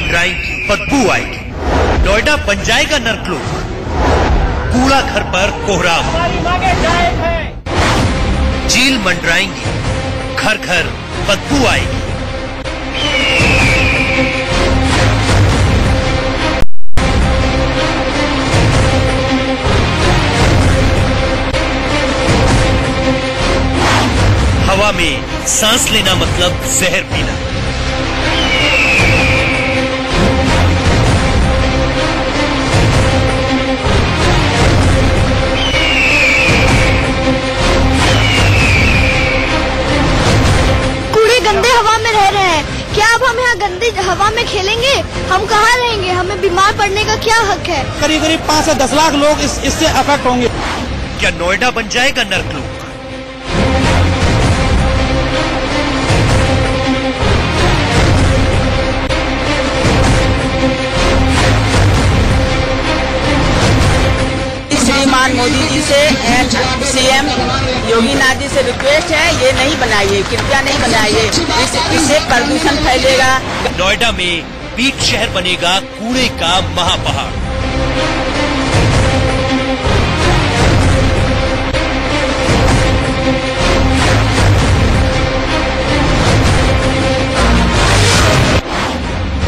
मंडराएंगी, बदबू आएगी। नोएडा बन जाएगा नर्कलोक। कूड़ा घर पर कोहराम। झील मंडराएंगी, घर घर बदबू आएगी। हवा में सांस लेना मतलब जहर पीना। कूड़े गंदे हवा में रह रहे हैं। क्या अब हम यहाँ गंदी हवा में खेलेंगे? हम कहाँ रहेंगे? हमें बीमार पड़ने का क्या हक है? करीब करीब 5 से 10 लाख लोग इससे अफेक्ट होंगे। क्या नोएडा बन जाएगा नर्कलोक? श्रीमान मोदी जी से एंड सीएम योगी नाथ जी से रिक्वेस्ट है, ये नहीं बनाइए, कृपया नहीं बनाइए, इससे प्रदूषण फैलेगा। नोएडा में बीच शहर बनेगा कूड़े का महापहाड़।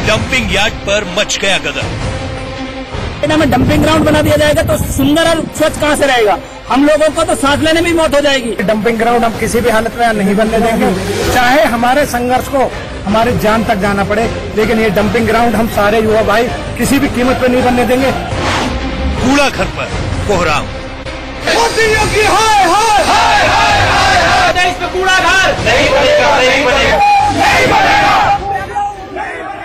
डंपिंग यार्ड पर मच गया गदर। में डंपिंग ग्राउंड बना दिया जाएगा तो सुंदर और स्वच्छ कहाँ से रहेगा? हम लोगों को तो सांस लेने में मौत हो जाएगी। डंपिंग ग्राउंड हम किसी भी हालत में नहीं बनने देंगे, चाहे हमारे संघर्ष को हमारी जान तक जाना पड़े, लेकिन ये डंपिंग ग्राउंड हम सारे युवा भाई किसी भी कीमत पे नहीं बनने देंगे। कूड़ा घर पर कोहराम। कूड़ा घर नहीं बनेगा, नहीं बनेगा, नहीं बनेगा।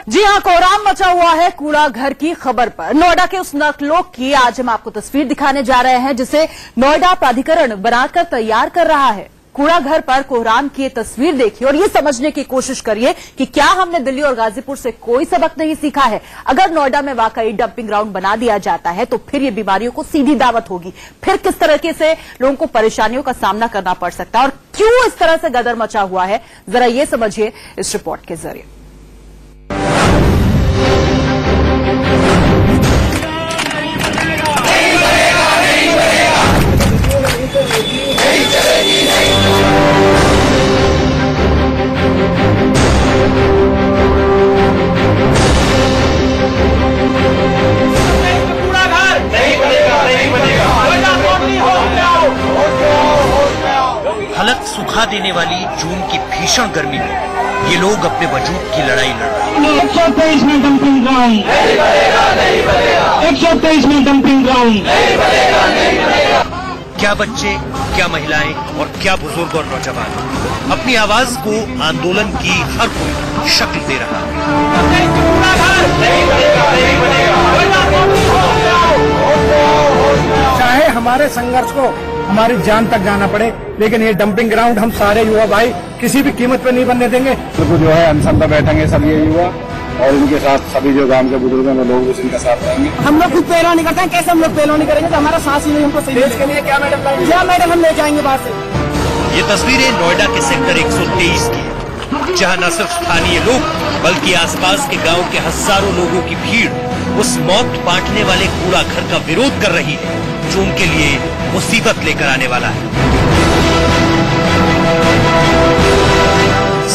जी हां, कोहराम मचा हुआ है कूड़ा घर की खबर पर। नोएडा के उस नर्कलोक की आज हम आपको तस्वीर दिखाने जा रहे हैं जिसे नोएडा प्राधिकरण बनाकर तैयार कर रहा है। कूड़ा घर पर कोहराम की ये तस्वीर देखिए और ये समझने की कोशिश करिए कि क्या हमने दिल्ली और गाजीपुर से कोई सबक नहीं सीखा है। अगर नोएडा में वाकई डंपिंग ग्राउंड बना दिया जाता है तो फिर ये बीमारियों को सीधी दावत होगी। फिर किस तरीके से लोगों को परेशानियों का सामना करना पड़ सकता है और क्यों इस तरह से गदर मचा हुआ है, जरा ये समझिए इस रिपोर्ट के जरिए। हालत सुखा देने वाली जून की भीषण गर्मी में ये लोग अपने वजूद की लड़ाई लड़ रहे हैं। 123 में डंपिंग ग्राउंड नहीं बनेगा, नहीं बनेगा। 123 में डंपिंग ग्राउंड नहीं बनेगा, नहीं बनेगा। क्या बच्चे, क्या महिलाएं और क्या बुजुर्ग और नौजवान अपनी आवाज को आंदोलन की हर कोई शक्ल दे रहा है। चाहे हमारे संघर्ष को हमारी जान तक जाना पड़े, लेकिन ये डंपिंग ग्राउंड हम सारे युवा भाई किसी भी कीमत पे नहीं बनने देंगे। तो जो है अनशन पर बैठेंगे सब ये युवा और उनके साथ सभी जो गांव के बुजुर्ग हैं लोग भी इनके साथ रहेंगे। हम लोग खुद पहलवानी करते हैं, कैसे हम लोग पहलवानी करेंगे? तो हमारा सांस ही नहीं हमको सही के लिए क्या मैडम हम ले जाएंगे बाहर से। ये तस्वीरें नोएडा के सेक्टर 123 की है, जहां न सिर्फ स्थानीय लोग बल्कि आसपास के गांव के हजारों लोगों की भीड़ उस मौत बांटने वाले कूड़ा घर का विरोध कर रही है जो उनके लिए मुसीबत लेकर आने वाला है।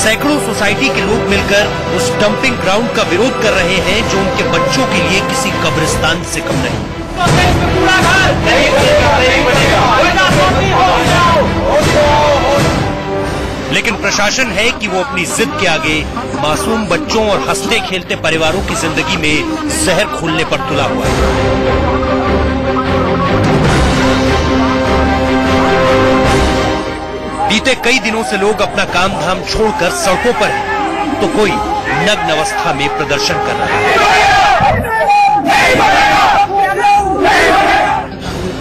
सैकड़ों सोसाइटी के लोग मिलकर उस डंपिंग ग्राउंड का विरोध कर रहे हैं जो उनके बच्चों के लिए किसी कब्रिस्तान से कम नहीं। लेकिन प्रशासन है कि वो अपनी जिद के आगे मासूम बच्चों और हंसते खेलते परिवारों की जिंदगी में जहर घोलने पर तुला हुआ है। बीते कई दिनों से लोग अपना काम धाम छोड़कर सड़कों पर हैं, तो कोई नग्न अवस्था में प्रदर्शन कर रहा है,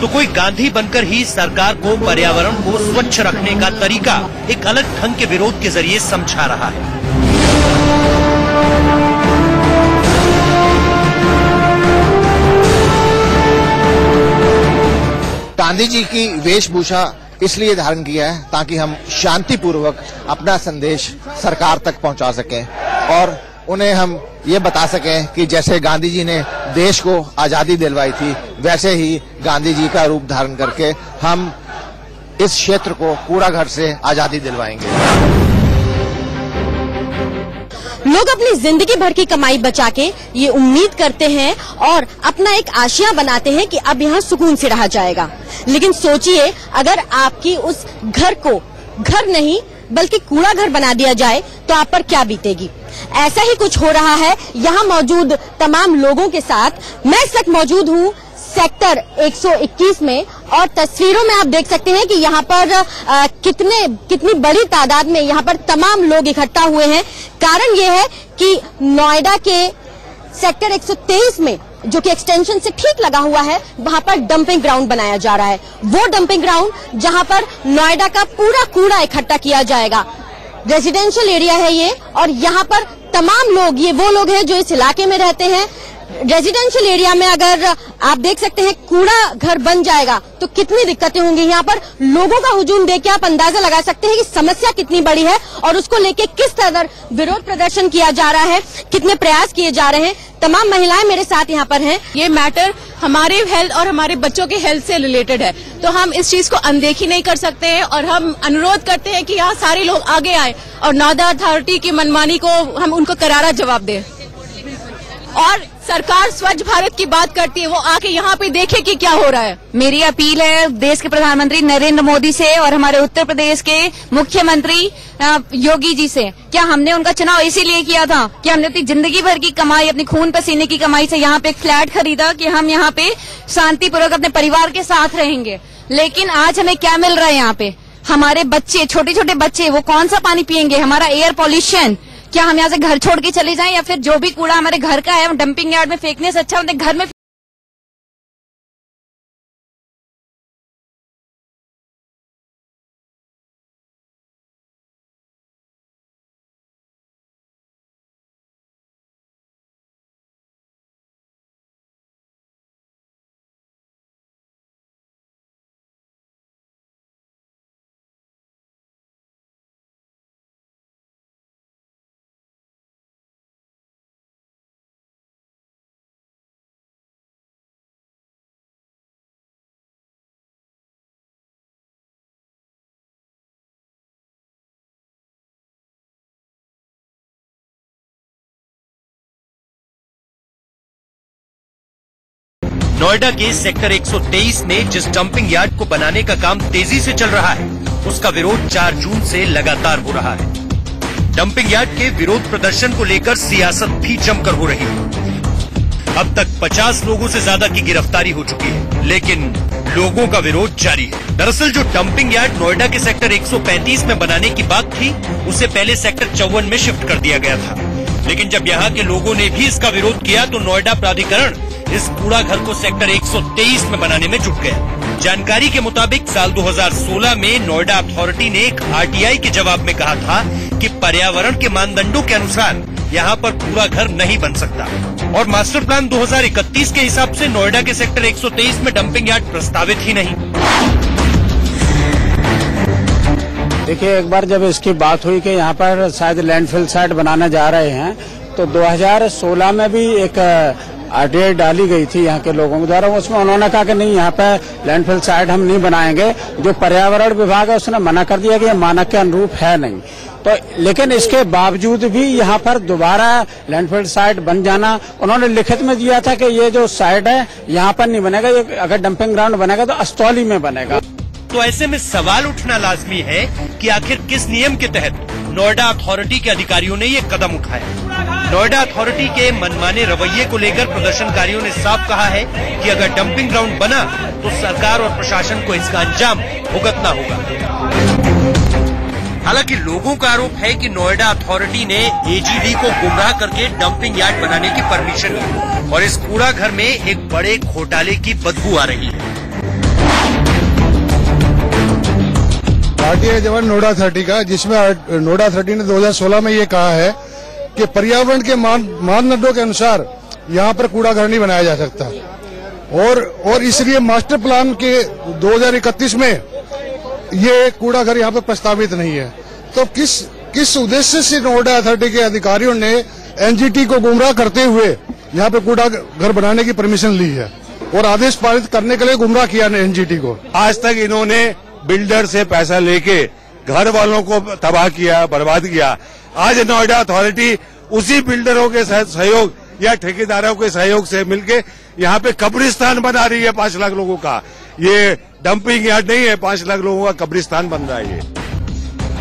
तो कोई गांधी बनकर ही सरकार को पर्यावरण को स्वच्छ रखने का तरीका एक अलग ढंग के विरोध के जरिए समझा रहा है। गांधी जी की वेशभूषा इसलिए धारण किया है ताकि हम शांतिपूर्वक अपना संदेश सरकार तक पहुंचा सकें और उन्हें हम ये बता सकें कि जैसे गांधी जी ने देश को आजादी दिलवाई थी, वैसे ही गांधी जी का रूप धारण करके हम इस क्षेत्र को कूड़ा घर से आजादी दिलवाएंगे। लोग अपनी जिंदगी भर की कमाई बचा के ये उम्मीद करते हैं और अपना एक आशिया बनाते हैं कि अब यहाँ सुकून से रहा जाएगा। लेकिन सोचिए, अगर आपकी उस घर को घर नहीं बल्कि कूड़ा घर बना दिया जाए तो आप पर क्या बीतेगी। ऐसा ही कुछ हो रहा है यहाँ मौजूद तमाम लोगों के साथ। मैं इस वक्त मौजूद हूँ सेक्टर 121 में और तस्वीरों में आप देख सकते हैं कि यहाँ पर कितनी बड़ी तादाद में यहाँ पर तमाम लोग इकट्ठा हुए हैं। कारण ये है कि नोएडा के सेक्टर 123 में, जो कि एक्सटेंशन से ठीक लगा हुआ है, वहां पर डंपिंग ग्राउंड बनाया जा रहा है। वो डंपिंग ग्राउंड जहां पर नोएडा का पूरा कूड़ा इकट्ठा किया जाएगा। रेजिडेंशियल एरिया है ये और यहाँ पर तमाम लोग, ये वो लोग हैं जो इस इलाके में रहते हैं। रेजिडेंशियल एरिया में अगर आप देख सकते हैं कूड़ा घर बन जाएगा तो कितनी दिक्कतें होंगी। यहाँ पर लोगों का हुजूम देख के आप अंदाजा लगा सकते हैं कि समस्या कितनी बड़ी है और उसको लेके किस तरह विरोध प्रदर्शन किया जा रहा है, कितने प्रयास किए जा रहे हैं। तमाम महिलाएं मेरे साथ यहाँ पर हैं। ये मैटर हमारे हेल्थ और हमारे बच्चों के हेल्थ से रिलेटेड है, तो हम इस चीज को अनदेखी नहीं कर सकते हैं और हम अनुरोध करते हैं कि यहाँ सारे लोग आगे आए और नोएडा अथॉरिटी की मनमानी को हम उनको करारा जवाब दें। और सरकार स्वच्छ भारत की बात करती है, वो आके यहाँ पे देखे कि क्या हो रहा है। मेरी अपील है देश के प्रधानमंत्री नरेंद्र मोदी से और हमारे उत्तर प्रदेश के मुख्यमंत्री योगी जी से। क्या हमने उनका चुनाव इसीलिए किया था कि हमने अपनी जिंदगी भर की कमाई, अपनी खून पसीने की कमाई से यहाँ पे एक फ्लैट खरीदा कि हम यहाँ पे शांतिपूर्वक अपने परिवार के साथ रहेंगे। लेकिन आज हमें क्या मिल रहा है यहाँ पे? हमारे बच्चे, छोटे छोटे बच्चे, वो कौन सा पानी पियेंगे? हमारा एयर पॉल्यूशन। क्या हम यहाँ से घर छोड़ के चले जाएं या फिर जो भी कूड़ा हमारे घर का है हम डंपिंग यार्ड में फेंकने से अच्छा अपने घर में। नोएडा के सेक्टर 123 में जिस डंपिंग यार्ड को बनाने का काम तेजी से चल रहा है, उसका विरोध 4 जून से लगातार हो रहा है। डंपिंग यार्ड के विरोध प्रदर्शन को लेकर सियासत भी जमकर हो रही है। अब तक 50 लोगों से ज्यादा की गिरफ्तारी हो चुकी है, लेकिन लोगों का विरोध जारी है। दरअसल जो डंपिंग यार्ड नोएडा के सेक्टर 135 में बनाने की बात थी, उसे पहले सेक्टर 54 में शिफ्ट कर दिया गया था। लेकिन जब यहाँ के लोगों ने भी इसका विरोध किया तो नोएडा प्राधिकरण इस कूड़ा घर को सेक्टर 123 में बनाने में जुट गया। जानकारी के मुताबिक साल 2016 में नोएडा अथॉरिटी ने एक आरटीआई के जवाब में कहा था कि पर्यावरण के मानदंडों के अनुसार यहाँ पर कूड़ा घर नहीं बन सकता और मास्टर प्लान 2031 के हिसाब से नोएडा के सेक्टर 123 में डंपिंग यार्ड प्रस्तावित ही नहीं। देखिए, एक बार जब इसकी बात हुई कि यहाँ पर शायद लैंडफिल साइट बनाने जा रहे हैं, तो 2016 में भी एक आरटीआई डाली गई थी यहाँ के लोगों के द्वारा। उसमें उन्होंने कहा कि नहीं, यहाँ पे लैंडफिल साइट हम नहीं बनाएंगे। जो पर्यावरण विभाग है उसने मना कर दिया कि ये मानक के अनुरूप है नहीं। तो लेकिन इसके बावजूद भी यहाँ पर दोबारा लैंडफिल साइट बन जाना, उन्होंने लिखित में दिया था कि ये जो साइट है यहाँ पर नहीं बनेगा, ये अगर डंपिंग ग्राउंड बनेगा तो अस्तौली में बनेगा। तो ऐसे में सवाल उठना लाजमी है कि आखिर किस नियम के तहत नोएडा अथॉरिटी के अधिकारियों ने ये कदम उठाया। नोएडा अथॉरिटी के मनमाने रवैये को लेकर प्रदर्शनकारियों ने साफ कहा है कि अगर डंपिंग ग्राउंड बना तो सरकार और प्रशासन को इसका अंजाम भुगतना होगा। हालांकि लोगों का आरोप है कि नोएडा अथॉरिटी ने एजीडी को गुमराह करके डंपिंग यार्ड बनाने की परमिशन दी और इस कूड़ा घर में एक बड़े घोटाले की बदबू आ रही है। आरटीआई जवान नोएडा अथॉरिटी का, जिसमें नोएडा अथॉरिटी ने 2016 में ये कहा है कि पर्यावरण के मानदंडों के अनुसार यहाँ पर कूड़ा घर नहीं बनाया जा सकता और इसलिए मास्टर प्लान के 2031 में ये कूड़ा घर यहाँ पर प्रस्तावित नहीं है। तो किस उद्देश्य से नोएडा अथॉरिटी के अधिकारियों ने एनजीटी को गुमराह करते हुए यहाँ पे कूड़ा घर बनाने की परमिशन ली है और आदेश पारित करने के लिए गुमराह किया एनजीटी को। आज तक इन्होंने बिल्डर से पैसा लेके घर वालों को तबाह किया, बर्बाद किया। आज नोएडा अथॉरिटी उसी बिल्डरों के सहयोग या ठेकेदारों के सहयोग से मिलके यहाँ पे कब्रिस्तान बना रही है 5 लाख लोगों का। ये डंपिंग यार्ड नहीं है, 5 लाख लोगों का कब्रिस्तान बन रहा है ये।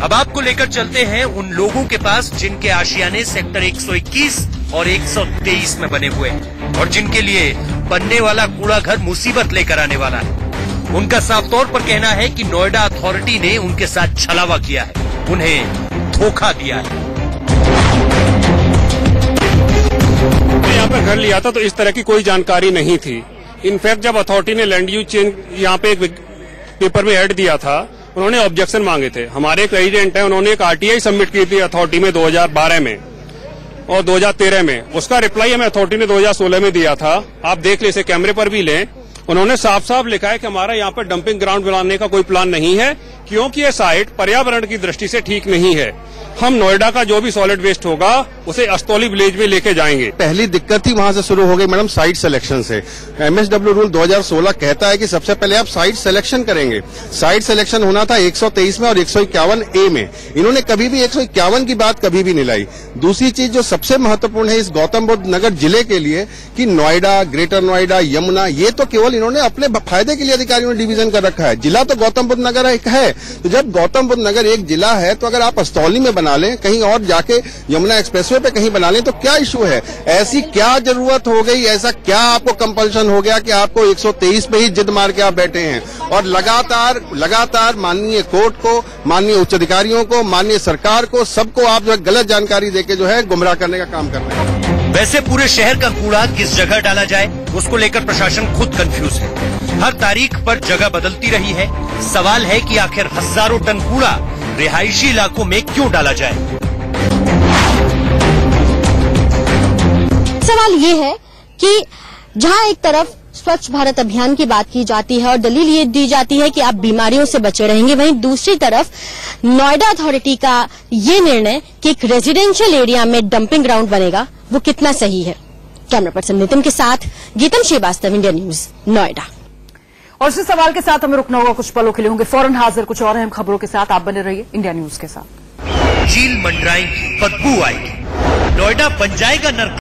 अब आपको लेकर चलते हैं उन लोगों के पास जिनके आशियाने सेक्टर 121 और 123 में बने हुए हैं और जिनके लिए बनने वाला कूड़ा घर मुसीबत लेकर आने वाला है। उनका साफ तौर पर कहना है कि नोएडा अथॉरिटी ने उनके साथ छलावा किया है, उन्हें धोखा दिया है। यहाँ पर घर लिया था तो इस तरह की कोई जानकारी नहीं थी। इनफैक्ट जब अथॉरिटी ने लैंड यूज चेंज यहाँ पे एक पेपर में ऐड दिया था, उन्होंने ऑब्जेक्शन मांगे थे। हमारे एक रेजिडेंट है, उन्होंने एक आरटीआई सबमिट की थी अथॉरिटी में 2012 में और 2013 में। उसका रिप्लाई हमें अथॉरिटी ने 2016 में दिया था। आप देख ले, इसे कैमरे पर भी लें। उन्होंने साफ साफ लिखा है कि हमारा यहाँ पर डंपिंग ग्राउंड बनाने का कोई प्लान नहीं है, क्योंकि ये साइट पर्यावरण की दृष्टि से ठीक नहीं है। हम नोएडा का जो भी सॉलिड वेस्ट होगा उसे अस्तौली विलेज में लेके जाएंगे। पहली दिक्कत ही वहां से शुरू हो गई मैडम, साइट सिलेक्शन से। एमएसडब्ल्यू रूल 2016 कहता है कि सबसे पहले आप साइट सिलेक्शन करेंगे। साइट सिलेक्शन होना था 123 में और 151A में। इन्होंने कभी भी 151 की बात कभी भी नहीं लाई। दूसरी चीज जो सबसे महत्वपूर्ण है इस गौतम बुद्ध नगर जिले के लिए कि नोएडा, ग्रेटर नोएडा, यमुना, ये तो केवल इन्होंने अपने फायदे के लिए अधिकारियों ने डिवीजन कर रखा है। जिला तो गौतम बुद्ध नगर एक है, तो जब गौतम बुद्ध नगर एक जिला है तो अगर आप अस्तौली में बना लें, कहीं और जाके यमुना एक्सप्रेसवे पे कहीं बना लें तो क्या इशू है? ऐसी क्या जरूरत हो गई, ऐसा क्या आपको कंपल्शन हो गया कि आपको 123 पे ही जिद मार के आप बैठे हैं? और लगातार माननीय कोर्ट को, माननीय उच्च अधिकारियों को, माननीय सरकार को, सबको आप जो है गलत जानकारी देके जो है गुमराह करने का काम कर रहे हैं। वैसे पूरे शहर का कूड़ा किस जगह डाला जाए उसको लेकर प्रशासन खुद कंफ्यूज है। हर तारीख पर जगह बदलती रही है। सवाल है कि आखिर हजारों टन कूड़ा रिहायशी इलाकों में क्यों डाला जाए? सवाल ये है कि जहां एक तरफ स्वच्छ भारत अभियान की बात की जाती है और दलील ये दी जाती है कि आप बीमारियों से बचे रहेंगे, वहीं दूसरी तरफ नोएडा अथॉरिटी का ये निर्णय कि एक रेजिडेंशियल एरिया में डंपिंग ग्राउंड बनेगा, वो कितना सही है? कैमरा पर्सन नितिन के साथ गीतम श्रीवास्तव, इंडिया न्यूज, नोएडा। और इसी सवाल के साथ हमें रुकना होगा, कुछ पलों के लिए होंगे फौरन हाजिर कुछ और अहम खबरों के साथ। आप बने रहिए इंडिया न्यूज के साथ। चील मंडराएंगी, बदबू आएगी, नोएडा बन जाएगा नर्क।